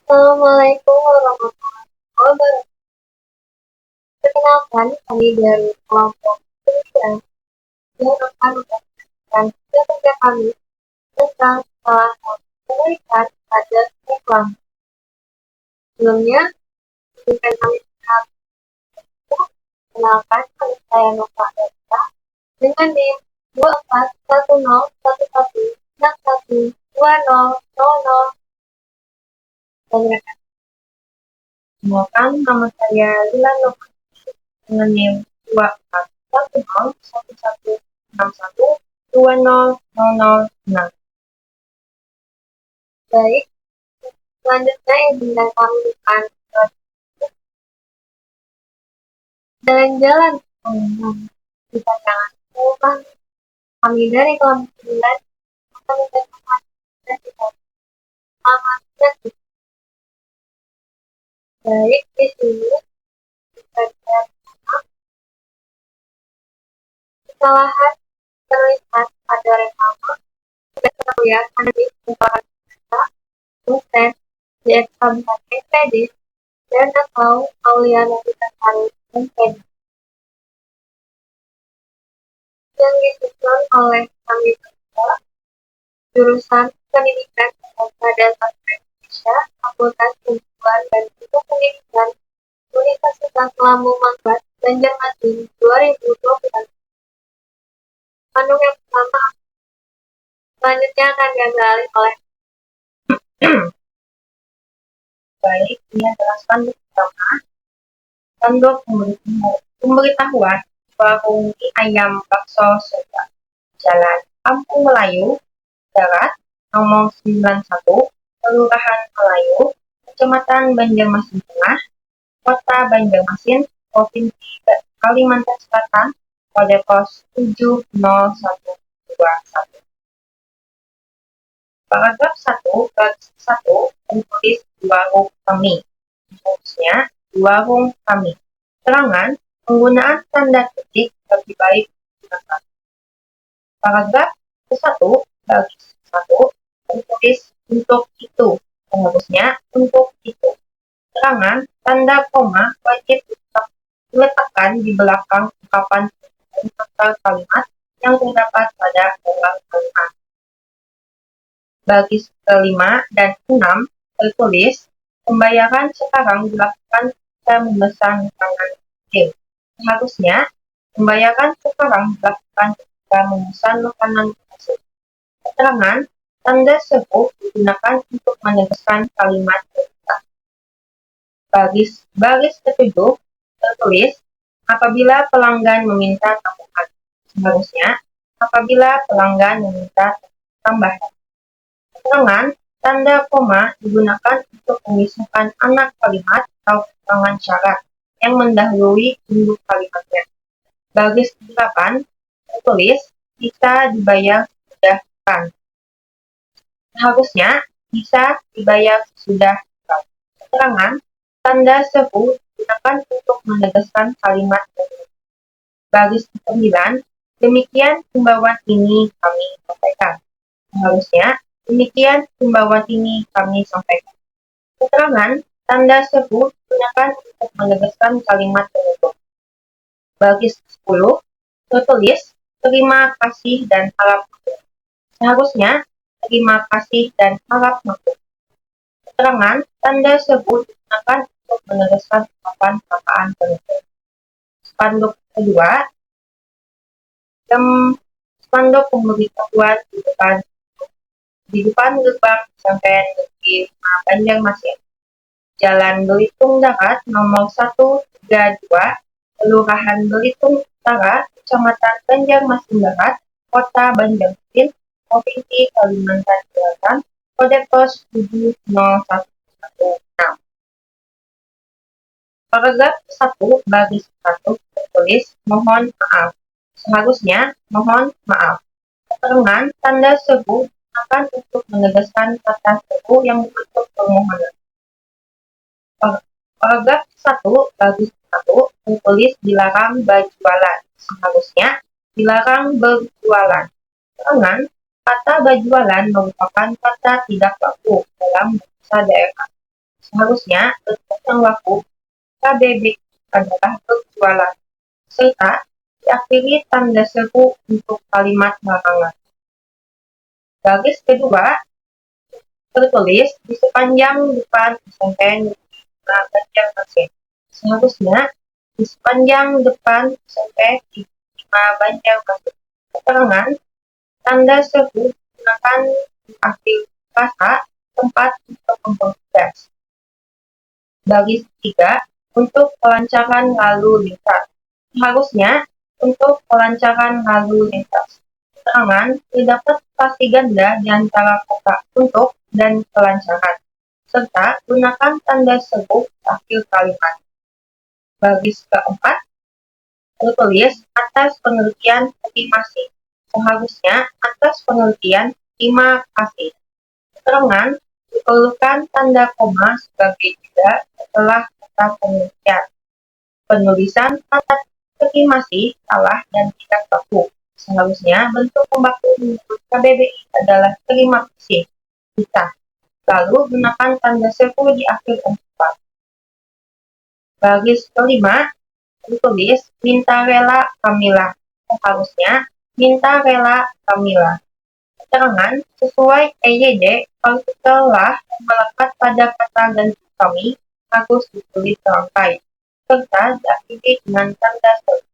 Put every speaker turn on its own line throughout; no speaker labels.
Assalamualaikum warahmatullahi wabarakatuh. Perkenalkan, kami dari kelompok kerja yang akan membagikan kerja kami tentang salah satu penelitian pada reklam. Sebelumnya, izinkan kami mengenalkan kami saya Nova Eka dengan NIM 241111612000. Dan rekan, kenalkan nama saya Lila Nova dengan NIM 24111161200006. Baik, selanjutnya izinkan kami akan jalan-jalan kita jangan lupa kami dari kelompok 9 akan menjadikan kita selamat datang. Baik, di sini kita lihat kesalahan terlihat pada reklame. Kita lihat ada di merupakan dosen di eksamen PD dan atau Aulia Nafisa Sari PD yang disusun oleh kami berdua, jurusan Pendidikan Bahasa dan Sastra Indonesia, Fakultas Pendidikan dan Ilmu Pendidikan, Universitas Lambung Mangkurat, Banjarmasin 2021. Pandu yang pertama selanjutnya akan diambil alih oleh baik, ini adalah spanduk pertama. Spanduk pemberitahuan warung mie ayam bakso Surga, Jalan Kampung Melayu, Darat, nomor 91, Kelurahan Melayu, Kecamatan Banjarmasin Tengah, Kota Banjarmasin, Provinsi Kalimantan Selatan, kode pos 70121. Paragraf 1 baris 1 menulis di warung kami, khususnya di warung kami. Keterangan penggunaan tanda ketik lebih baik digunakan. Paragraf 1 baris 1 menulis untuk itu, seharusnya untuk itu. Keterangan tanda koma wajib diletakkan di belakang ungkapan serta kalimat yang terdapat pada dalam kalimat. Baris kelima dan 6 tertulis pembayaran sekarang dilakukan jika memesan makanan kecil. Seharusnya pembayaran sekarang dilakukan jika memesan makanan kecil. Keterangan tanda seru digunakan untuk menegaskan kalimat perintah. Baris ketujuh tertulis apabila pelanggan meminta tambahan. Seharusnya apabila pelanggan meminta tambahan. Keterangan tanda koma digunakan untuk memisahkan anak kalimat atau keterangan syarat yang mendahului induk kalimatnya. Baris 8 tertulis bisa dibayar sudah kan. Seharusnya bisa dibayar sudah kan. Keterangan tanda seru digunakan untuk menegaskan kalimat tersebut. Baris 9 demikian himbauan ini kami sampaikan. Seharusnya demikian himbauan ini kami sampaikan. Keterangan tanda seru digunakan untuk menegaskan kalimat tersebut. Baris 10 tertulis terima kasih dan harap maklum. Seharusnya terima kasih dan harap maklum. Keterangan tanda seru digunakan untuk menegaskan ungkapan sapaan tersebut. Spanduk kedua, spanduk pemberitahuan di depan gerbang Pesantren Negeri Banjarmasin, Jalan Belitung Darat nomor 132, Kelurahan Belitung Utara, Kecamatan Banjarmasin Barat, Kota Banjarmasin, Provinsi Kalimantan Selatan, kode pos 70116. Paragraf 1 baris 1 tertulis mohon maaf. Seharusnya mohon maaf. Keterangan tanda seru digunakan untuk menegaskan kata seru yang berbentuk permohonan. Paragraf 1 baris 1 tertulis dilarang berjualan. Seharusnya dilarang berjualan. Keterangan kata berjualan merupakan kata tidak baku dalam bahasa daerah. Seharusnya bentuk yang laku KBB adalah berjualan, serta diakhiri tanda seru untuk kalimat larangan. Baris kedua tertulis di sepanjang depan SMP Negeri 5 Banjarmasin. Seharusnya di sepanjang depan SMP 5 Banjarmasin. Keterangan tanda seru digunakan di akhir kata, tempat, atau komoditas. Baris ketiga untuk pelancaran lalu lintas. Seharusnya untuk pelancaran lalu lintas. Keterangan terdapat spasi ganda di antara kata untuk dan pelancaran, serta gunakan tanda seru akhir kalimat. Baris keempat tertulis atas pengertian terima kasih. Seharusnya atas pengertian terima kasih. Keterangan diperlukan tanda koma sebagai jeda setelah kata pengertian. Penulisan kata terima kasih salah dan tidak baku. Seharusnya bentuk pembaku menurut KBBI adalah terima kasih kita. Lalu gunakan tanda seru di akhir ungkapan. Baris kelima ditulis minta rela Kamila. Seharusnya minta rela Kamila. Keterangan sesuai EYD partikel lah yang melekat pada kata ganti kami harus ditulis serangkai serta diakhiri dengan tanda seru.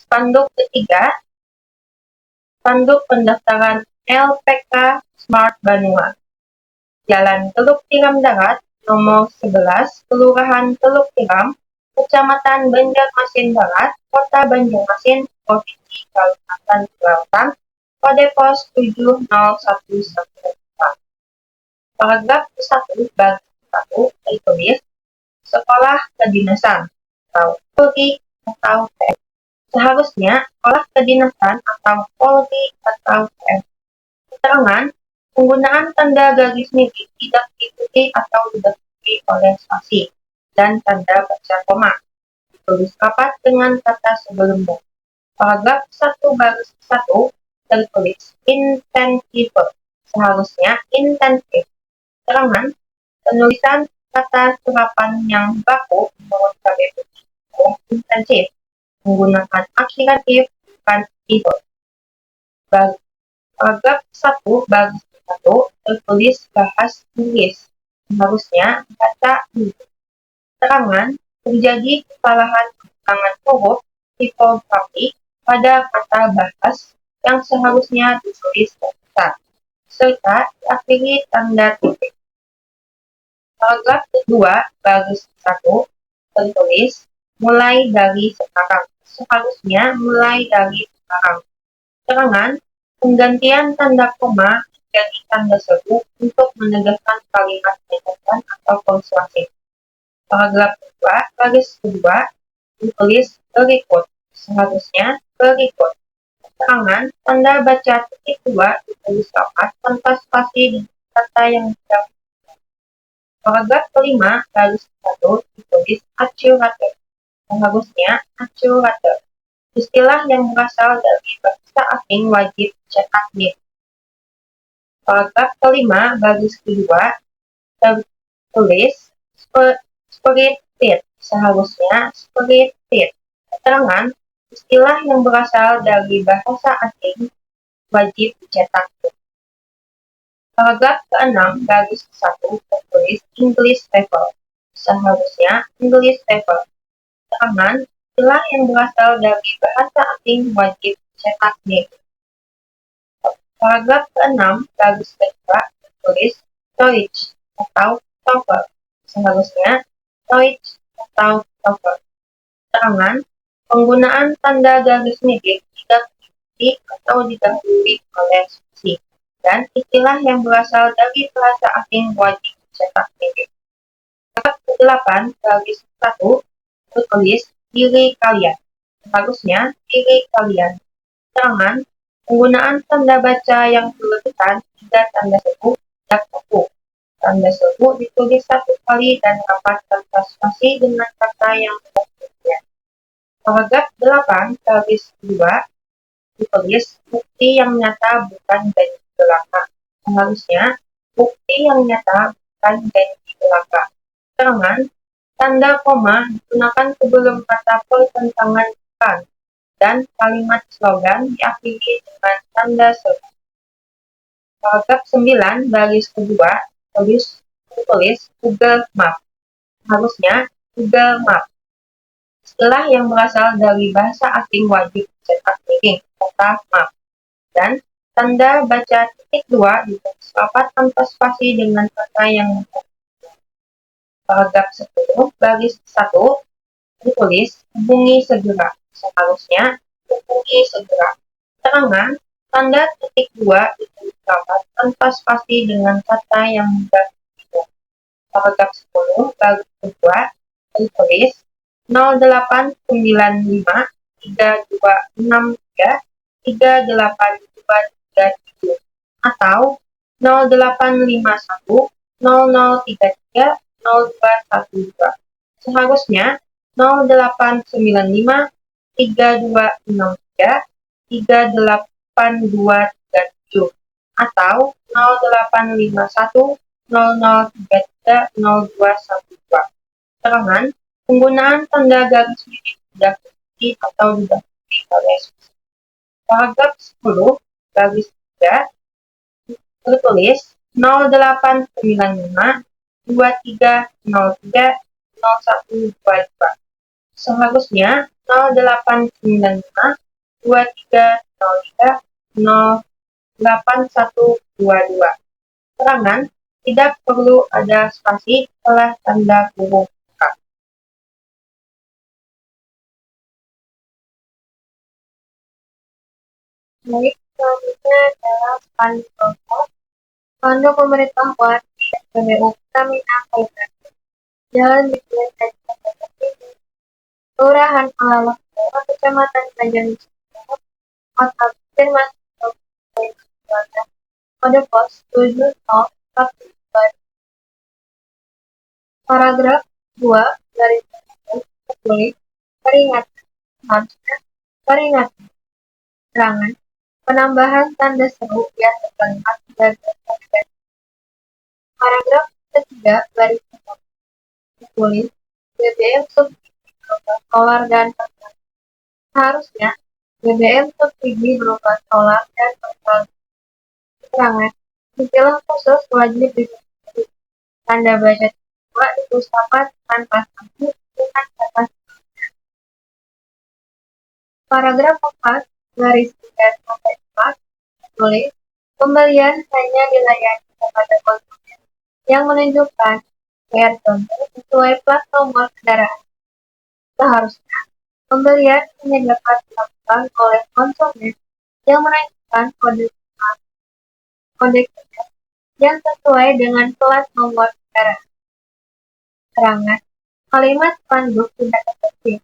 Spanduk ketiga, spanduk pendaftaran LPK Smart Banua. Jalan Teluk Tiram Darat, nomor 11, Kelurahan Teluk Tiram, Kecamatan Banjarmasin Barat, Kota Banjarmasin, Provinsi Kalimantan Selatan, kode pos 70114. Paragraf 1 baris 1 tertulis sekolah kedinasan atau Polri atau PM. Seharusnya sekolah kedinasan atau Polri atau PM. Keterangan penggunaan tanda garis miring tidak diikuti atau diikuti oleh spasi dan tanda baca koma. Ditulis rapat dengan kata sebelumnya. Paragraf 1 baris 1 tertulis intensif. Seharusnya intensif. Keterangan penulisan kata serapan yang baku menurut KBBI adalah intensif. Menggunakan aksiratif bukan itu. Paragraf 1 baris 1 tertulis bahas Inggris. Seharusnya baca Inggris. Keterangan terjadi kesalahan keterangan huruf tipografi pada kata bahas yang seharusnya ditulis terpisah, serta diakhiri tanda titik. Paragraf kedua baris 1 tertulis mulai dari sekarang. Seharusnya mulai dari sekarang. Keterangan penggantian tanda koma menjadi tanda seru untuk menegaskan kalimat menegaskan atau persuasif. Paragraf kedua baris kedua ditulis berikut. Seharusnya berikut. Keterangan tanda baca titik 2 ditulis rapat tanpa spasi di kata yang tidak. Paragraf kelima baris 1 ditulis acurator. Seharusnya acurator. Istilah yang berasal dari bahasa asing wajib cetak nil. Paragraf kelima baris kedua tertulis spirit fit. Seharusnya spirit fit. Keterangan istilah yang berasal dari bahasa asing wajib dicetak nil. Paragraf ke-6 baris 1 tertulis English level. Seharusnya English level. Keterangan istilah yang berasal dari bahasa asing wajib dicetak nil. Paragraf ke-6 baris kedua tertulis storage atau TOEFL. Seharusnya storage atau TOEFL. Keterangan penggunaan tanda garis miring tidak diikuti atau didahului oleh spasi dan istilah yang berasal dari bahasa asing wajib dicetak nil. Paragraf ke-8 baris 1 tertulis diri kalian. Seharusnya diri kalian. Keterangan penggunaan tanda baca yang berlebihan hingga tanda seru tidak baku. Tanda seru ditulis satu kali dan rapat tanpa spasi dengan kata yang berbeda. Paragraf 8 baris 2 ditulis bukti yang nyata bukan dari belakang. Seharusnya bukti yang nyata bukan janji belaka. Keterangan, tanda koma digunakan sebelum kata pertentangan bukan, dan kalimat slogan diakhiri dengan tanda seru. Paragraf 9 baris kedua tulis Google Map. Harusnya Google Map. Istilah yang berasal dari bahasa asing wajib cetak miring kata map. Dan tanda baca titik dua ditulis rapat tanpa spasi dengan kata yang paragraf 10 baris 1 ditulis hubungi segera. Seharusnya hubungi segera. Keterangan tanda titik dua ditulis rapat tanpa spasi dengan kata yang mudah dihitung. Paragraf 10 baris kedua ditulis 0895 3263 38237 atau 0851 0033 0212. Seharusnya 0895 3263 38237 atau 0851 0033 0212. Keterangan penggunaan tanda garis miring tidak terbukti atau tidak terbukti oleh paragraf 10 garis 3 tertulis 0895 2303 0122. Seharusnya 0895 2303 08122. Keterangan tidak perlu ada spasi setelah tanda huruf K. Baik, selanjutnya adalah spanduk pemberitahuan di SPBU Pertamina Kalimantan. Jalan Brigjen Kabupaten Tinggi, Kelurahan Alalak, Kecamatan Kajang, Kota Firman, Kabupaten Kode pos 7042. Paragraf 2 garis tertulis peringatan. Harusnya peringatan. Keterangan penambahan tanda seru yang terkalimat dan terkait. Paragraf ketiga garis tertulis BBM subsidi berupa solar dan pertalite. Seharusnya BBM subsidi berupa solar dan pertalite. Keterangan istilah khusus wajib ditulis. Tanda baca dua ditulis rapat tanpa spasi dengan kata. Paragraf 4 garis 3-4 tulis pembelian hanya dilayani kepada konsumen yang menunjukkan QR code sesuai plat nomor kendaraan. Seharusnya pembelian hanya dapat dilakukan oleh konsumen yang menunjukkan kode QR yang sesuai dengan plat nomor kendaraan. Keterangan kalimat spanduk tidak efektif.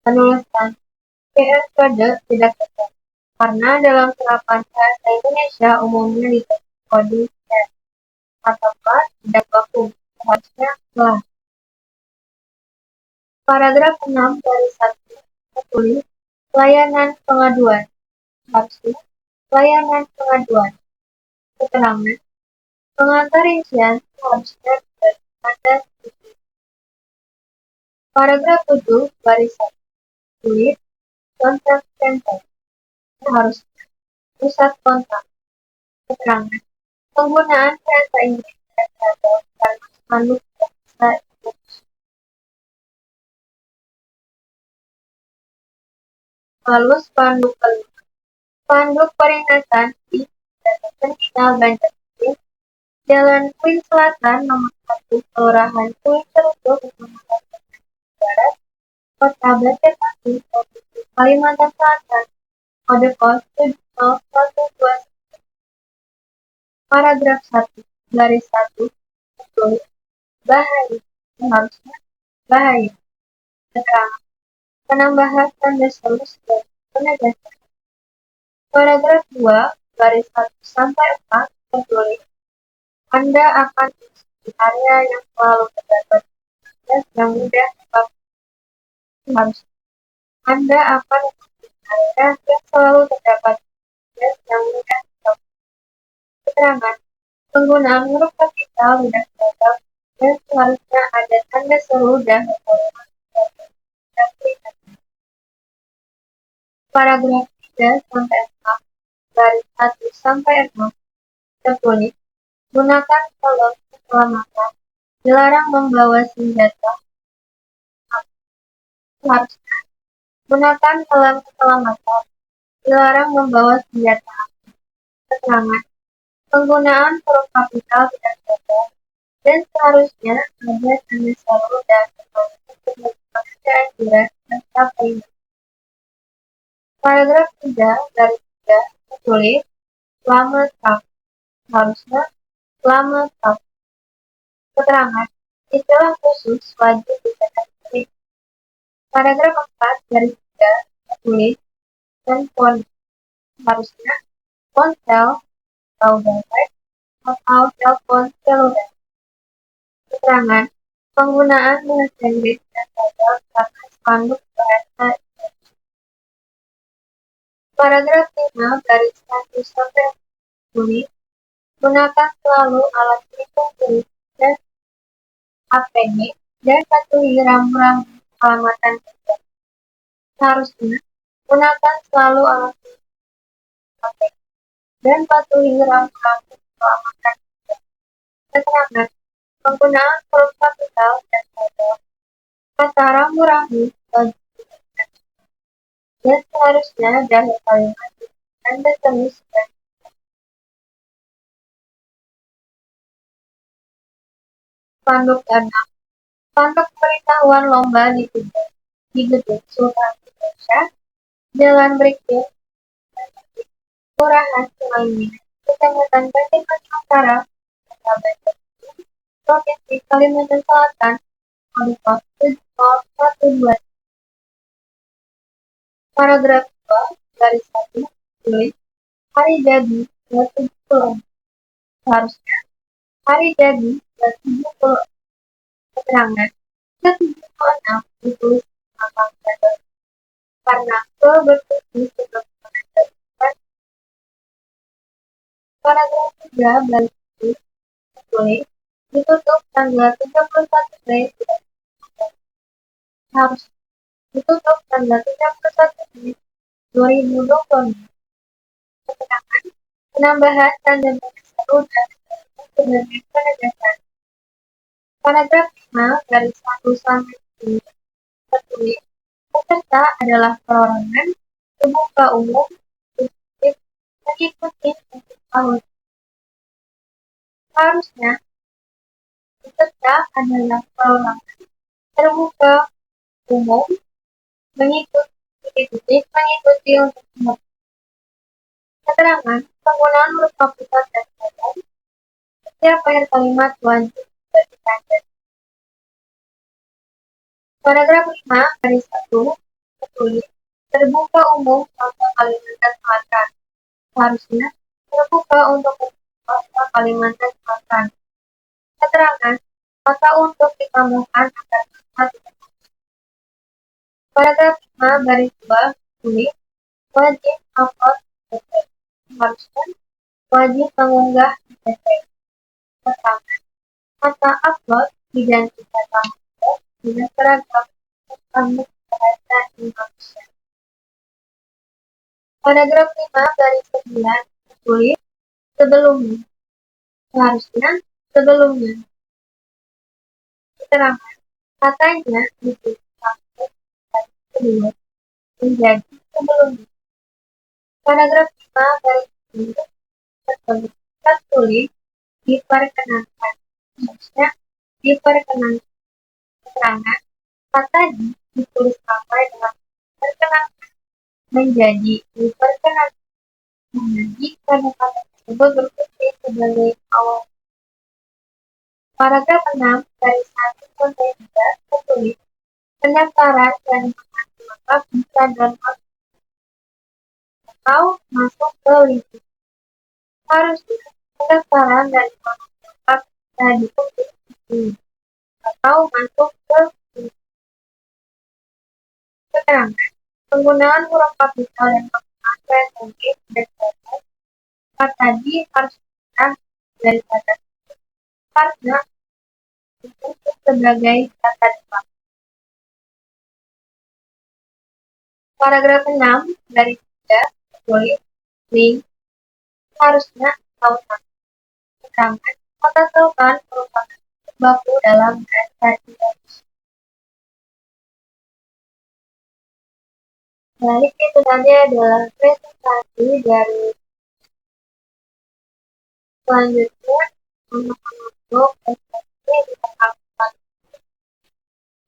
Penulisan QR code tidak tepat karena dalam serapan bahasa Indonesia umumnya ditulis kode QR ataukah tidak baku. Seharusnya telah. Paragraf 6 garis 1 tertulis layanan pengaduan. Harusnya layanan pengaduan. Keterangan pengantar rincian harusnya pada titik. Paragraf 7 garis 1 tulis kontak center. Seharusnya pusat kontak. Keterangan penggunaan bahasa Inggris atau spanduk bahasa Indonesia. Lalu spanduk kelima. Spanduk peringatan di Terminal Banjarmasin, Jalan Kuin Selatan nomor 1, Kelurahan Kuin Cerutu, Kecamatan Barat, Kota Banjarmasin, Provinsi Kalimantan Selatan, kode pos 70121. Paragraf 1 garis 1 tertulis bahaya. Seharusnya bahaya. Keterangan penambahan tanda seru dan penegasan. Paragraf 2 garis 1 sampai 4 tertulis Anda akan di area yang selalu terdapat akses yang mudah dilakukan. Harusnya Anda akan di area yang selalu terdapat akses yang mudah dilakukan. Keterangan Penggunaan huruf kapital tidak cocok dan seharusnya ada tanda seru dan kalimat dan perintah. Paragraf 3 sampai 6, garis 1 sampai 6, tertulis, gunakan helm keselamatan, dilarang membawa senjata. Seharusnya, gunakan helm keselamatan, dilarang membawa senjata. Keterangan, penggunaan huruf kapital tidak cocok dan seharusnya ada tanda seru dan kalimat untuk pekerjaan jelas serta perintah. Paragraf 3 garis 3 tertulis, lama tak. Seharusnya lama tak. Keterangan, istilah khusus wajib dicetak ketik. Paragraf 4 garis 3 tertulis, handphone. Seharusnya ponsel atau dompet atau telepon seluler. Keterangan, penggunaan bahasa Inggris dan cocok karena spanduk bahasa Inggris. Paragraf 5 garis 1 sampai tulis, gunakan selalu alat pelindung diri dan APD dan patuhi rambu-rambu keselamatan kerja. Seharusnya, gunakan selalu alat pelindung APD dan patuhi rambu-rambu keselamatan kerja. Keterangan, penggunaan huruf kapital dan cocok, kata rambu-rambu wajib digunakan. Dan seharusnya dari kalimat Anda tulis dan spanduk 6. Spanduk pemberitahuan lomba di Gedung Sultan Indonesia, Jalan Brigjen Kelurahan Sungai Minyak, Kecamatan Banjarmasin Utara, Kota Banjarmasin, Provinsi Kalimantan Selatan, kode pos 7012. Paragraf 2, garis 1, tulis, hari jadi ke-70. Seharusnya, hari jadi ke-70. Keterangan, ke-76 ditulis belakang pada karena ke berfungsi sebagai penanda. Paragraf 3 garis 1 tertulis, ditutup tanggal 31 Mei 2020. Harus ditutup tanggal 31 Mei 2020. Keterangan, penambahan tanda baru dan sebagai penegasan. Paragraf 5 garis 1 sampai 10 tertulis, peserta adalah perorangan terbuka umum subjektif mengikuti prinsip tahun. Harusnya, peserta adalah perorangan terbuka umum mengikuti untuk semua. Keterangan, penggunaan huruf kapital dan kata setiap akhir kalimat wajib ditanda. Paragraf 5 garis 1 tertulis, terbuka umum contoh Kalimantan Selatan. Seharusnya terbuka untuk contoh Kalimantan Selatan. Keterangan, kata untuk ditambahkan agar kata tidak. Paragraf 5 garis 2 tulis, wajib upload PPT. Seharusnya wajib mengunggah PPT. Keterangan, kata upload diganti kata upload dengan seragam spanduk bahasa Indonesia. Paragraf 5 garis 9 tertulis, sebelumnya. Seharusnya sebelumnya. Keterangan, katanya ditulis satu dan kedua menjadi sebelumnya. Paragraf 5 garis 10 tertulis, diperkenankan. Seharusnya diperkenankan. Keterangan, kata ditulis sampai dengan perkenankan menjadi diperkenankan. Jika kata tersebut berfungsi sebagai awal. Paragraf 6 garis 1 sampai 3 tertulis, pendaftaran dan informasi lengkap bisa download atau masuk ke link. Harusnya pendaftaran dan informasi lengkap bisa diketik di atau masuk ke link. Keterangan, penggunaan huruf kapital dan penggunaan bahasa Inggris dan cocok tadi harus digunakan daripada karena untuk sebagai data depan. Paragraf 6 dari 3 tulis link harusnya tautan. Sedangkan kata tautan merupakan baku dalam bahasa Indonesia. Jadi itu tadi adalah presentasi dari selanjutnya untuk SPP di tahap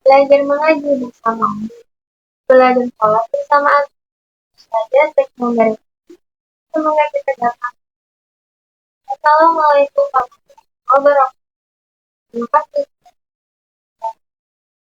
belajar mengaji bersama, belajar sholat bersama saja segmen. Semoga kita dapat. Assalamualaikum warahmatullahi wabarakatuh. Terima kasih.